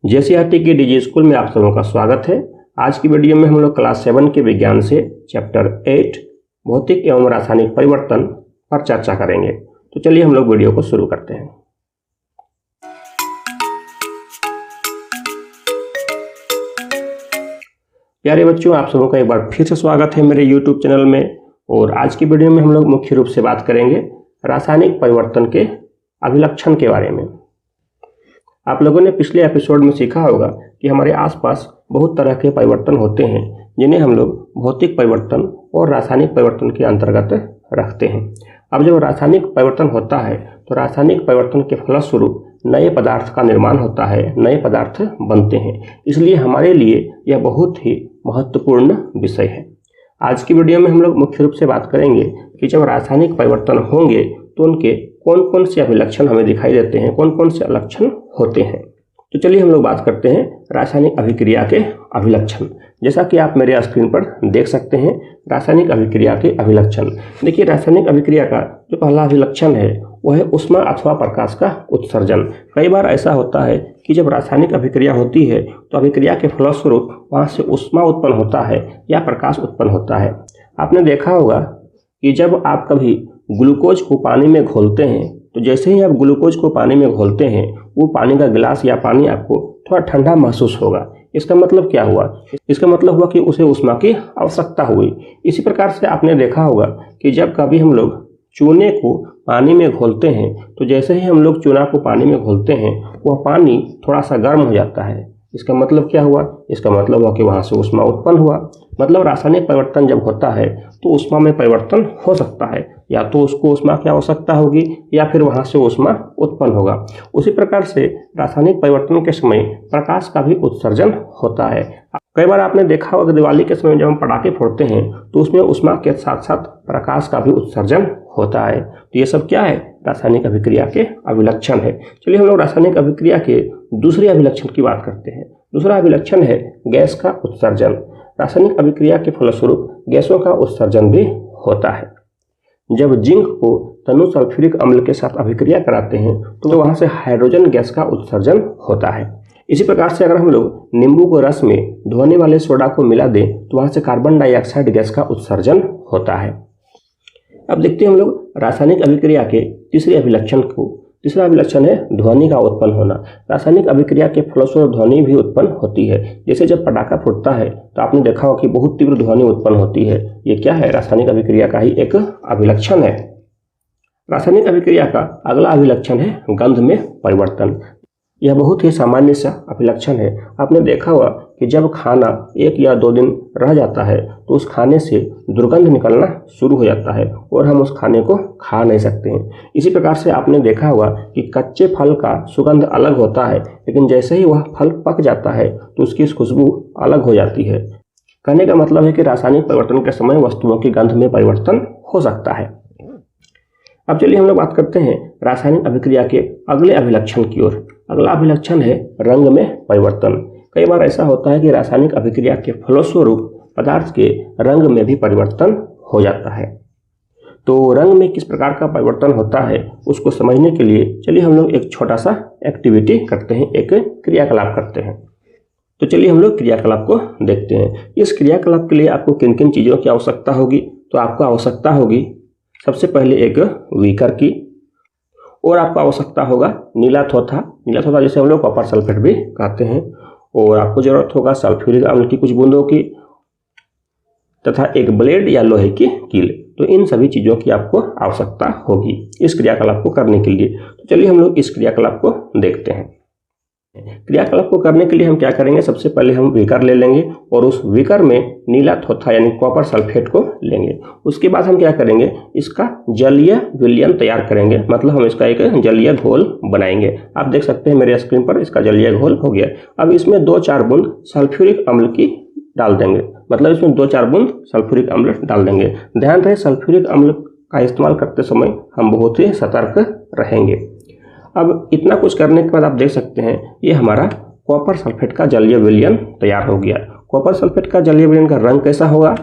JCERT के DG school में आप सबों का स्वागत है। आज की वीडियो में हम लोग क्लास 7 के विज्ञान से चैप्टर 8 भौतिक एवं रासायनिक परिवर्तन पर चर्चा करेंगे। तो चलिए हम लोग वीडियो को शुरू करते हैं। प्यारे बच्चों, आप सबों का एक बार फिर से स्वागत है मेरे YouTube चैनल में। और आज की वीडियो में हम लोग मुख्य रूप से बात करेंगे रासायनिक परिवर्तन के अभिलक्षण के बारे में। आप लोगों ने पिछले एपिसोड में सीखा होगा कि हमारे आसपास बहुत तरह के परिवर्तन होते हैं जिन्हें हम लोग भौतिक परिवर्तन और रासायनिक परिवर्तन के अंतर्गत रखते हैं। अब जब रासायनिक परिवर्तन होता है तो रासायनिक परिवर्तन के फलस्वरूप नए पदार्थ का निर्माण होता है, नए पदार्थ बनते हैं। इसलिए हमारे लिए यह बहुत ही महत्वपूर्ण विषय है। आज की वीडियो में हम लोग मुख्य रूप से बात करेंगे कि जब रासायनिक परिवर्तन होंगे तो उनके कौन कौन से अभिलक्षण हमें दिखाई देते हैं, कौन कौन से लक्षण होते हैं। तो चलिए हम लोग बात करते हैं रासायनिक अभिक्रिया के अभिलक्षण। जैसा कि आप मेरे स्क्रीन पर देख सकते हैं रासायनिक अभिक्रिया के अभिलक्षण। देखिए, रासायनिक अभिक्रिया का जो पहला अभिलक्षण है वह है ऊष्मा अथवा प्रकाश का उत्सर्जन। कई बार ऐसा होता है कि जब रासायनिक अभिक्रिया होती है तो अभिक्रिया के फलस्वरूप वहाँ से ऊष्मा उत्पन्न होता है या प्रकाश उत्पन्न होता है। आपने देखा होगा कि जब आप कभी ग्लूकोज को पानी में घोलते हैं तो जैसे ही आप ग्लूकोज को पानी में घोलते हैं वो पानी का गिलास या पानी आपको थोड़ा ठंडा महसूस होगा। इसका मतलब क्या हुआ? इसका मतलब हुआ कि उसे ऊष्मा की आवश्यकता हुई। इसी प्रकार से आपने देखा होगा कि जब कभी हम लोग चूने को पानी में घोलते हैं तो जैसे ही हम लोग चूना को पानी में घोलते हैं वह पानी थोड़ा सा गर्म हो जाता है। इसका मतलब क्या हुआ? इसका मतलब हुआ कि वहाँ से ऊष्मा उत्पन्न हुआ। मतलब रासायनिक परिवर्तन जब होता है तो ऊष्मा में परिवर्तन हो सकता है, या तो उसको ऊष्मा की आवश्यकता होगी या फिर वहाँ से ऊष्मा उत्पन्न होगा। उसी प्रकार से रासायनिक परिवर्तन के समय प्रकाश का भी उत्सर्जन होता है। कई बार आपने देखा होगा दिवाली के समय जब हम पटाखे फोड़ते हैं तो उसमें ऊष्मा के साथ साथ प्रकाश का भी उत्सर्जन होता है। तो ये सब क्या है? रासायनिक अभिक्रिया के अभिलक्षण है। चलिए हम लोग रासायनिक अभिक्रिया के दूसरे अभिलक्षण की बात करते हैं। दूसरा अभिलक्षण है गैस का उत्सर्जन। रासायनिक अभिक्रिया के फलस्वरूप गैसों का उत्सर्जन भी होता है। जब जिंक को तनु सल्फ्यूरिक अम्ल के साथ अभिक्रिया कराते हैं तो वहाँ से हाइड्रोजन गैस का उत्सर्जन होता है। इसी प्रकार से अगर हम लोग नींबू को रस में धोने वाले सोडा को मिला दें तो वहाँ से कार्बन डाइऑक्साइड गैस का उत्सर्जन होता है। अब देखते हैं हम लोग रासायनिक अभिक्रिया के तीसरे अभिलक्षण को। तीसरा अभिलक्षण है ध्वनि का उत्पन्न होना। रासायनिक अभिक्रिया के फलस्वरूप ध्वनि भी उत्पन्न होती है। जैसे जब पटाखा फूटता है तो आपने देखा होगा कि बहुत तीव्र ध्वनि उत्पन्न होती है। ये क्या है? रासायनिक अभिक्रिया का ही एक अभिलक्षण है। रासायनिक अभिक्रिया का अगला अभिलक्षण है गंध में परिवर्तन। यह बहुत ही सामान्य सा अभिलक्षण है। आपने देखा होगा कि जब खाना 1 या 2 दिन रह जाता है तो उस खाने से दुर्गंध निकलना शुरू हो जाता है और हम उस खाने को खा नहीं सकते हैं। इसी प्रकार से आपने देखा होगा कि कच्चे फल का सुगंध अलग होता है, लेकिन जैसे ही वह फल पक जाता है तो उसकी खुशबू अलग हो जाती है। कहने का मतलब है कि रासायनिक परिवर्तन के समय वस्तुओं की गंध में परिवर्तन हो सकता है। अब चलिए हम लोग बात करते हैं रासायनिक अभिक्रिया के अगले अभिलक्षण की ओर। अगला अभिलक्षण है रंग में परिवर्तन। कई बार ऐसा होता है कि रासायनिक अभिक्रिया के फलस्वरूप पदार्थ के रंग में भी परिवर्तन हो जाता है। तो रंग में किस प्रकार का परिवर्तन होता है उसको समझने के लिए चलिए हम लोग एक छोटा सा एक्टिविटी करते हैं, एक क्रियाकलाप करते हैं। तो चलिए हम लोग क्रियाकलाप को देखते हैं। इस क्रियाकलाप के लिए आपको किन किन चीज़ों की आवश्यकता होगी? तो आपको आवश्यकता होगी सबसे पहले एक बीकर की, और आपको आवश्यकता होगा नीला थोथा। नीला थोथा जिसे हम लोग कॉपर सल्फेट भी कहते हैं। और आपको जरूरत होगा सल्फ्यूरिक अम्ल की कुछ बूंदों की, तथा एक ब्लेड या लोहे की कील। तो इन सभी चीज़ों की आपको आवश्यकता होगी इस क्रियाकलाप को करने के लिए। तो चलिए हम लोग इस क्रियाकलाप को देखते हैं। क्रियाकलाप को करने के लिए हम क्या करेंगे? सबसे पहले हम बीकर ले लेंगे और उस बीकर में नीला थोथा यानी कॉपर सल्फेट को लेंगे। उसके बाद हम क्या करेंगे? इसका जलीय विलयन तैयार करेंगे। मतलब हम इसका एक जलीय घोल बनाएंगे। आप देख सकते हैं मेरे स्क्रीन पर इसका जलीय घोल हो गया। अब इसमें 2-4 बूंद सल्फ्यूरिक अम्ल की डाल देंगे। मतलब इसमें 2-4 बूंद सल्फ्यूरिक अम्ल डाल देंगे। ध्यान रहे सल्फ्यूरिक अम्ल का इस्तेमाल करते समय हम बहुत ही सतर्क रहेंगे। अब इतना कुछ करने के बाद आप देख सकते हैं ये हमारा कॉपर सल्फेट का जलीय विलयन तैयार हो गया। कॉपर सल्फेट का जलीय विलयन का रंग कैसा होगा?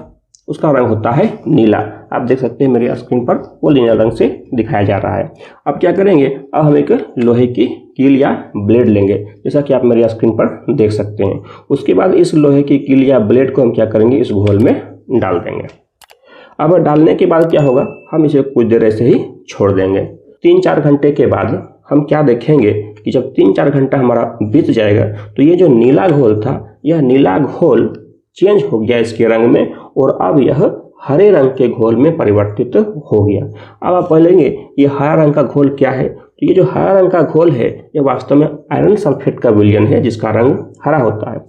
उसका रंग होता है नीला। आप देख सकते हैं मेरी स्क्रीन पर वो नीला रंग से दिखाया जा रहा है। अब क्या करेंगे, अब हम एक लोहे की कील या ब्लेड लेंगे, जैसा कि आप मेरी स्क्रीन पर देख सकते हैं। उसके बाद इस लोहे की कील या ब्लेड को हम क्या करेंगे, इस घोल में डाल देंगे। अब डालने के बाद क्या होगा, हम इसे कुछ देर ऐसे ही छोड़ देंगे। 3-4 घंटे के बाद हम क्या देखेंगे कि जब 3-4 घंटा हमारा बीत जाएगा तो ये जो नीला घोल था, यह नीला घोल चेंज हो गया इसके रंग में, और अब यह हरे रंग के घोल में परिवर्तित हो गया। अब आप बोलेंगे ये हरा रंग का घोल क्या है, तो ये जो हरा रंग का घोल है ये वास्तव में आयरन सल्फेट का विलयन है, जिसका रंग हरा होता है।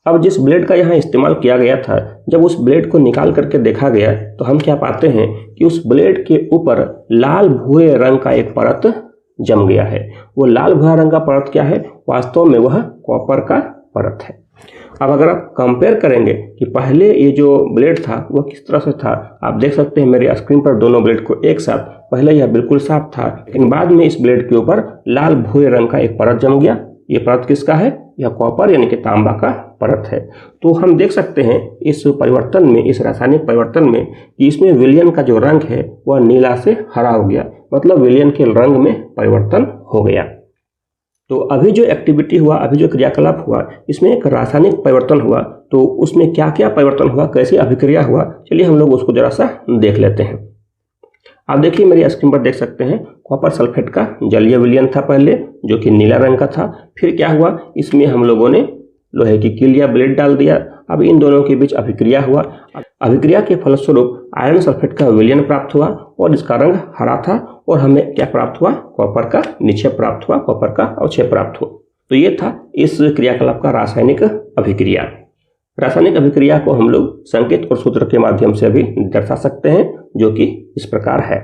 अब जिस ब्लेड का यहाँ इस्तेमाल किया गया था, जब उस ब्लेड को निकाल करके देखा गया तो हम क्या पाते हैं कि उस ब्लेड के ऊपर लाल भूरे रंग का एक परत जम गया है। वो लाल भूरा रंग का परत क्या है, वास्तव में वह कॉपर का परत है। अब अगर आप कंपेयर करेंगे कि पहले ये जो ब्लेड था वह किस तरह से था, आप देख सकते हैं मेरी स्क्रीन पर दोनों ब्लेड को एक साथ। पहले यह बिल्कुल साफ था, लेकिन बाद में इस ब्लेड के ऊपर लाल भूरे रंग का एक परत जम गया। ये परत किसका है, यह कॉपर यानी कि तांबा का परत है। तो हम देख सकते हैं इस परिवर्तन में, इस रासायनिक परिवर्तन में, कि इसमें विलयन का जो रंग है वह नीला से हरा हो गया, मतलब विलयन के रंग में परिवर्तन हो गया। तो अभी जो एक्टिविटी हुआ, अभी जो क्रियाकलाप हुआ, इसमें एक रासायनिक परिवर्तन हुआ। तो उसमें क्या क्या परिवर्तन हुआ, कैसी अभिक्रिया हुआ, चलिए हम लोग उसको जरा सा देख लेते हैं। आप देखिए मेरी स्क्रीन पर देख सकते हैं कॉपर सल्फेट का जलीय विलयन था पहले, जो कि नीला रंग का था। फिर क्या हुआ, इसमें हम लोगों ने लोहे की कील या ब्लेड डाल दिया। अब इन दोनों के बीच अभिक्रिया हुआ। अभिक्रिया के फलस्वरूप आयरन सल्फेट का विलयन प्राप्त हुआ, और इसका रंग हरा था, और हमें क्या प्राप्त हुआ, कॉपर का निक्षेप प्राप्त हुआ, कॉपर का अवक्षेप प्राप्त हुआ। तो ये था इस क्रियाकलाप का रासायनिक अभिक्रिया। रासायनिक अभिक्रिया को हम लोग संकेत और सूत्र के माध्यम से भी दर्शा सकते हैं, जो कि इस प्रकार है।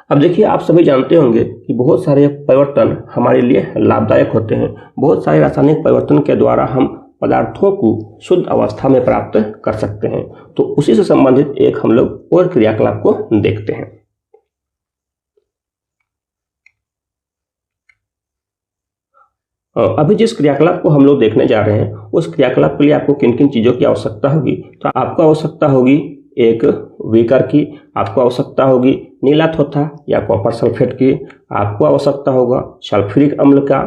अब देखिए, आप सभी जानते होंगे कि बहुत सारे परिवर्तन हमारे लिए लाभदायक होते हैं। बहुत सारे रासायनिक परिवर्तन के द्वारा हम पदार्थों को शुद्ध अवस्था में प्राप्त कर सकते हैं। तो उसी से संबंधित एक हम लोग और क्रियाकलाप को देखते हैं। अभी जिस क्रियाकलाप को हम लोग देखने जा रहे हैं, उस क्रियाकलाप के लिए आपको किन किन चीज़ों की आवश्यकता होगी, तो आपको आवश्यकता होगी एक बीकर की, आपको आवश्यकता होगी नीला थोथा या कॉपर सल्फेट की, आपको आवश्यकता होगा सल्फ्यूरिक अम्ल का,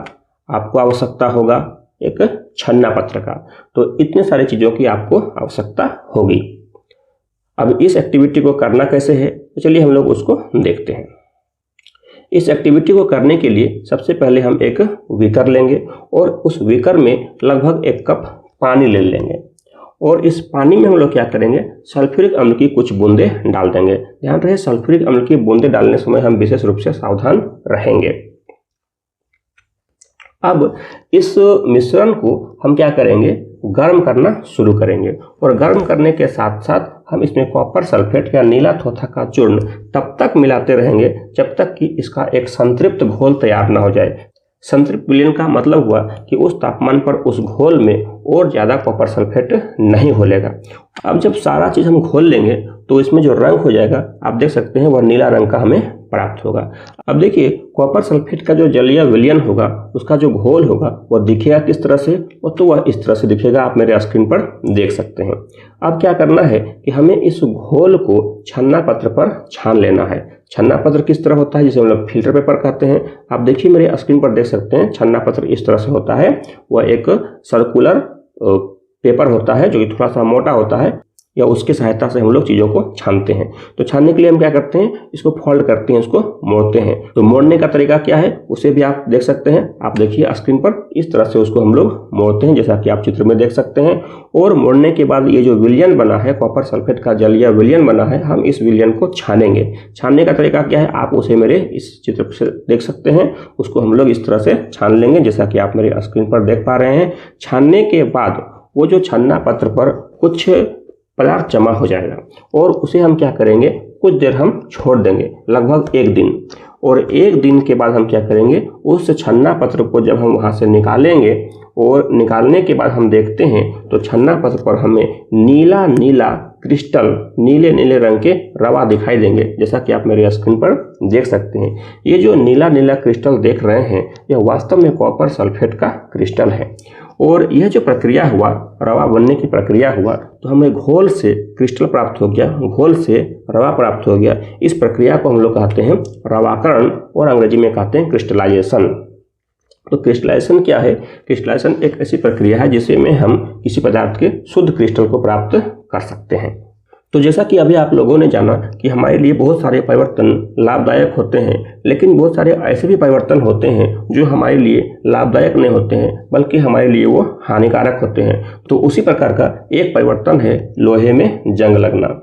आपको आवश्यकता होगा एक छन्ना पत्र का। तो इतने सारी चीज़ों की आपको आवश्यकता होगी। अब इस एक्टिविटी को करना कैसे है, तो चलिए हम लोग उसको देखते हैं। इस एक्टिविटी को करने के लिए सबसे पहले हम एक बीकर लेंगे, और उस बीकर में लगभग 1 कप पानी ले लेंगे, और इस पानी में हम लोग क्या करेंगे, सल्फ्यूरिक अम्ल की कुछ बूंदें डाल देंगे। ध्यान रहे, सल्फ्यूरिक अम्ल की बूंदें डालने समय हम विशेष रूप से सावधान रहेंगे। अब इस मिश्रण को हम क्या करेंगे, गर्म करना शुरू करेंगे, और गर्म करने के साथ साथ हम इसमें कॉपर सल्फेट या नीला थोथा का चूर्ण तब तक मिलाते रहेंगे जब तक कि इसका एक संतृप्त घोल तैयार ना हो जाए। संतृप्त विलयन का मतलब हुआ कि उस तापमान पर उस घोल में और ज़्यादा कॉपर सल्फेट नहीं घोलेगा। अब जब सारा चीज़ हम घोल लेंगे तो इसमें जो रंग हो जाएगा, आप देख सकते हैं, वह नीला रंग का हमें प्राप्त होगा। अब देखिए, कॉपर सल्फेट का जो जलीय विलयन होगा, उसका जो घोल होगा, वह दिखेगा किस तरह से, तो वह इस तरह से दिखेगा, आप मेरे स्क्रीन पर देख सकते हैं। अब क्या करना है कि हमें इस घोल को छन्ना पत्र पर छान लेना है। छन्ना पत्र किस तरह होता है, जिसे हम लोग फिल्टर पेपर कहते हैं। आप देखिए मेरे स्क्रीन पर देख सकते हैं, छन्ना पत्र इस तरह से होता है। वह एक सर्कुलर पेपर होता है जो कि थोड़ा सा मोटा होता है, या उसकी सहायता से हम लोग चीज़ों को छानते हैं। तो छानने के लिए हम क्या करते हैं, इसको फोल्ड करते हैं, इसको मोड़ते हैं। तो मोड़ने का तरीका क्या है, उसे भी आप देख सकते हैं। आप देखिए स्क्रीन पर, इस तरह से उसको हम लोग मोड़ते हैं, जैसा कि आप चित्र में देख सकते हैं। और मोड़ने के बाद ये जो विलयन बना है, कॉपर सल्फेट का जलीय विलयन बना है, हम इस विलयन को छानेंगे। छानने का तरीका क्या है, आप उसे मेरे इस चित्र से देख सकते हैं। उसको हम लोग इस तरह से छान लेंगे, जैसा कि आप मेरे स्क्रीन पर देख पा रहे हैं। छानने के बाद वो जो छन्ना पत्र पर कुछ पदार्थ जमा हो जाएगा, और उसे हम क्या करेंगे, कुछ देर हम छोड़ देंगे, लगभग 1 दिन। और 1 दिन के बाद हम क्या करेंगे, उस छन्ना पत्र को जब हम वहाँ से निकालेंगे, और निकालने के बाद हम देखते हैं तो छन्ना पत्र पर हमें नीला नीला क्रिस्टल, नीले नीले रंग के रवा दिखाई देंगे, जैसा कि आप मेरे स्क्रीन पर देख सकते हैं। ये जो नीला नीला क्रिस्टल देख रहे हैं, यह वास्तव में कॉपर सल्फेट का क्रिस्टल है। और यह जो प्रक्रिया हुआ, रवा बनने की प्रक्रिया हुआ, तो हमें घोल से क्रिस्टल प्राप्त हो गया, घोल से रवा प्राप्त हो गया। इस प्रक्रिया को हम लोग कहते हैं रवाकरण और अंग्रेजी में कहते हैं क्रिस्टलाइजेशन। तो क्रिस्टलाइजेशन क्या है? क्रिस्टलाइजेशन एक ऐसी प्रक्रिया है जिसमें हम किसी पदार्थ के शुद्ध क्रिस्टल को प्राप्त कर सकते हैं। तो जैसा कि अभी आप लोगों ने जाना कि हमारे लिए बहुत सारे परिवर्तन लाभदायक होते हैं, लेकिन बहुत सारे ऐसे भी परिवर्तन होते हैं जो हमारे लिए लाभदायक नहीं होते हैं, बल्कि हमारे लिए वो हानिकारक होते हैं। तो उसी प्रकार का एक परिवर्तन है लोहे में जंग लगना।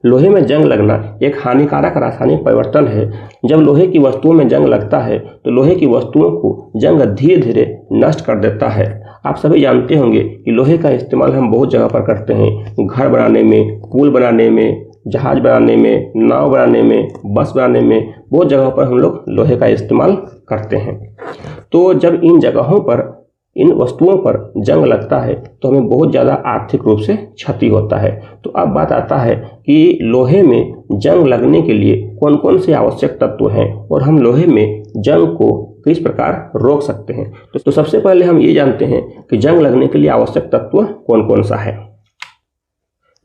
लोहे में जंग लगना एक हानिकारक रासायनिक परिवर्तन है। जब लोहे की वस्तुओं में जंग लगता है तो लोहे की वस्तुओं को जंग धीरे धीरे नष्ट कर देता है। आप सभी जानते होंगे कि लोहे का इस्तेमाल हम बहुत जगह पर करते हैं, घर बनाने में, पुल बनाने में, जहाज बनाने में, नाव बनाने में, बस बनाने में, बहुत जगहों पर हम लोग लोहे का इस्तेमाल करते हैं। तो जब इन जगहों पर, इन वस्तुओं पर जंग लगता है तो हमें बहुत ज़्यादा आर्थिक रूप से क्षति होता है। तो अब बात आता है कि लोहे में जंग लगने के लिए कौन कौन से आवश्यक तत्व हैं और हम लोहे में जंग को किस प्रकार रोक सकते हैं। तो सबसे पहले हम ये जानते हैं कि जंग लगने के लिए आवश्यक तत्व कौन कौन सा है।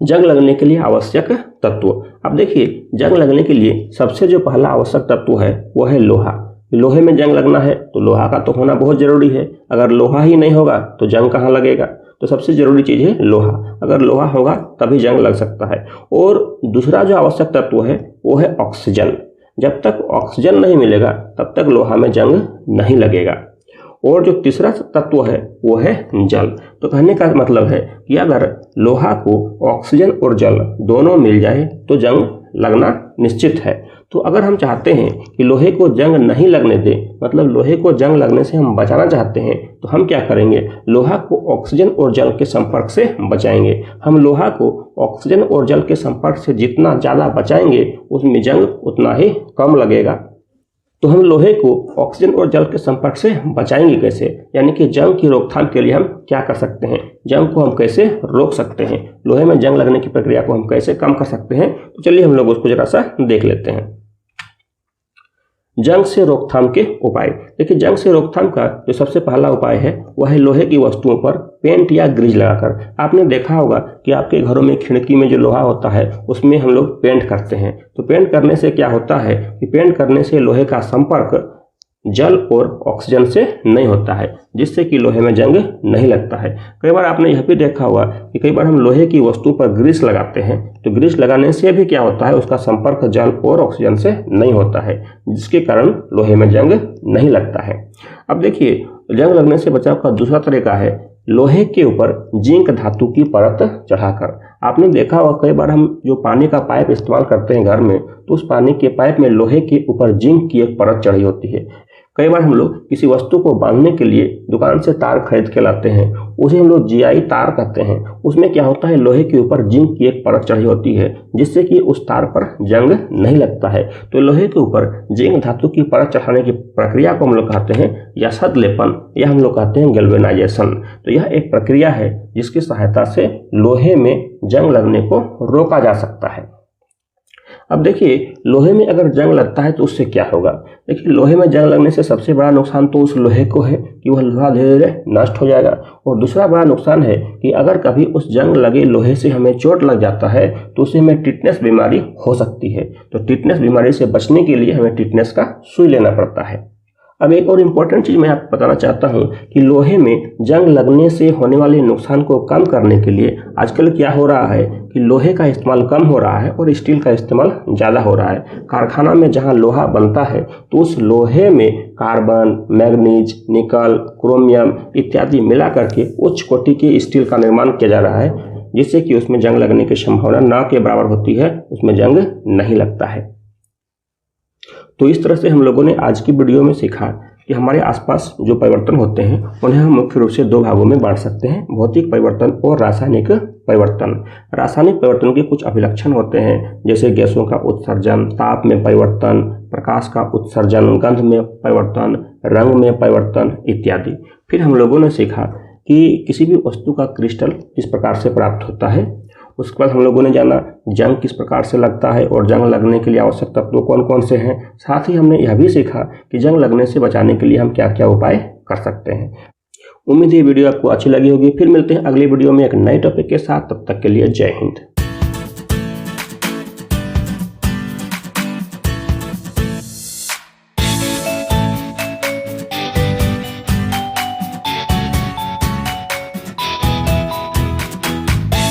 जंग लगने के लिए आवश्यक तत्व, अब देखिए, जंग लगने के लिए सबसे जो पहला आवश्यक तत्व है वो है लोहा। लोहे में जंग लगना है तो लोहा का तो होना बहुत जरूरी है। अगर लोहा ही नहीं होगा तो जंग कहाँ लगेगा? तो सबसे जरूरी चीज है लोहा। अगर लोहा होगा तभी जंग लग सकता है। और दूसरा जो आवश्यक तत्व है वो है ऑक्सीजन। जब तक ऑक्सीजन नहीं मिलेगा तब तक लोहा में जंग नहीं लगेगा। और जो तीसरा तत्व है वो है जल। तो कहने का मतलब है कि अगर लोहा को ऑक्सीजन और जल दोनों मिल जाए तो जंग लगना निश्चित है। तो अगर हम चाहते हैं कि लोहे को जंग नहीं लगने दें, मतलब लोहे को जंग लगने से हम बचाना चाहते हैं, तो हम क्या करेंगे? लोहा को ऑक्सीजन और जल के संपर्क से बचाएंगे। हम लोहा को ऑक्सीजन और जल के संपर्क से जितना ज़्यादा बचाएंगे उसमें जंग उतना ही कम लगेगा। तो हम लोहे को ऑक्सीजन और जल के संपर्क से बचाएंगे कैसे? यानी कि जंग की रोकथाम के लिए हम क्या कर सकते हैं, जंग को हम कैसे रोक सकते हैं, लोहे में जंग लगने की प्रक्रिया को हम कैसे कम कर सकते हैं। तो चलिए हम लोग उसको जरा सा देख लेते हैं। जंग से रोकथाम के उपाय। देखिए, जंग से रोकथाम का जो सबसे पहला उपाय है वह है लोहे की वस्तुओं पर पेंट या ग्रीज लगाकर। आपने देखा होगा कि आपके घरों में खिड़की में जो लोहा होता है उसमें हम लोग पेंट करते हैं। तो पेंट करने से क्या होता है कि पेंट करने से लोहे का संपर्क जल और ऑक्सीजन से नहीं होता है, जिससे कि लोहे में जंग नहीं लगता है। कई बार आपने यह भी देखा होगा कि कई बार हम लोहे की वस्तु पर ग्रीस लगाते हैं, तो ग्रीस लगाने से भी क्या होता है, उसका संपर्क जल और ऑक्सीजन से नहीं होता है, जिसके कारण लोहे में जंग नहीं लगता है। अब देखिए, जंग लगने से बचाव का दूसरा तरीका है लोहे के ऊपर जिंक धातु की परत चढ़ाकर। आपने देखा होगा कई बार हम जो पानी का पाइप इस्तेमाल करते हैं घर में, तो उस पानी के पाइप में लोहे के ऊपर जिंक की एक परत चढ़ी होती है। कई बार हम लोग किसी वस्तु को बांधने के लिए दुकान से तार खरीद के लाते हैं, उसे हम लोग जीआई तार कहते हैं। उसमें क्या होता है, लोहे के ऊपर जिंक की एक परत चढ़ी होती है, जिससे कि उस तार पर जंग नहीं लगता है। तो लोहे के ऊपर जिंक धातु की परत चढ़ाने की प्रक्रिया को हम लोग कहते हैं यशद लेपन, या हम लोग कहते हैं गैल्वेनाइजेशन। तो यह एक प्रक्रिया है जिसकी सहायता से लोहे में जंग लगने को रोका जा सकता है। अब देखिए, लोहे में अगर जंग लगता है तो उससे क्या होगा। देखिए, लोहे में जंग लगने से सबसे बड़ा नुकसान तो उस लोहे को है कि वह लोहा धीरे धीरे नष्ट हो जाएगा। और दूसरा बड़ा नुकसान है कि अगर कभी उस जंग लगे लोहे से हमें चोट लग जाता है तो उससे हमें टिटनेस बीमारी हो सकती है। तो टिटनेस बीमारी से बचने के लिए हमें टिटनेस का सुई लेना पड़ता है। अब एक और इम्पोर्टेंट चीज़ मैं आपको बताना चाहता हूँ कि लोहे में जंग लगने से होने वाले नुकसान को कम करने के लिए आजकल क्या हो रहा है कि लोहे का इस्तेमाल कम हो रहा है और स्टील का इस्तेमाल ज़्यादा हो रहा है। कारखाना में जहाँ लोहा बनता है तो उस लोहे में कार्बन, मैग्नीज, निकल, क्रोमियम इत्यादि मिला करके उच्च कोटि के स्टील का निर्माण किया जा रहा है, जिससे कि उसमें जंग लगने की संभावना ना के बराबर होती है, उसमें जंग नहीं लगता है। तो इस तरह से हम लोगों ने आज की वीडियो में सीखा कि हमारे आसपास जो परिवर्तन होते हैं उन्हें हम मुख्य रूप से दो भागों में बांट सकते हैं, भौतिक परिवर्तन और रासायनिक परिवर्तन। रासायनिक परिवर्तन के कुछ अभिलक्षण होते हैं, जैसे गैसों का उत्सर्जन, ताप में परिवर्तन, प्रकाश का उत्सर्जन, गंध में परिवर्तन, रंग में परिवर्तन इत्यादि। फिर हम लोगों ने सीखा कि किसी भी वस्तु का क्रिस्टल किस प्रकार से प्राप्त होता है। उसके बाद हम लोगों ने जाना जंग किस प्रकार से लगता है और जंग लगने के लिए आवश्यक तत्व कौन कौन से हैं। साथ ही हमने यह भी सीखा कि जंग लगने से बचाने के लिए हम क्या क्या उपाय कर सकते हैं। उम्मीद है ये वीडियो आपको अच्छी लगी होगी। फिर मिलते हैं अगली वीडियो में एक नए टॉपिक के साथ। तब तक के लिए जय हिंद।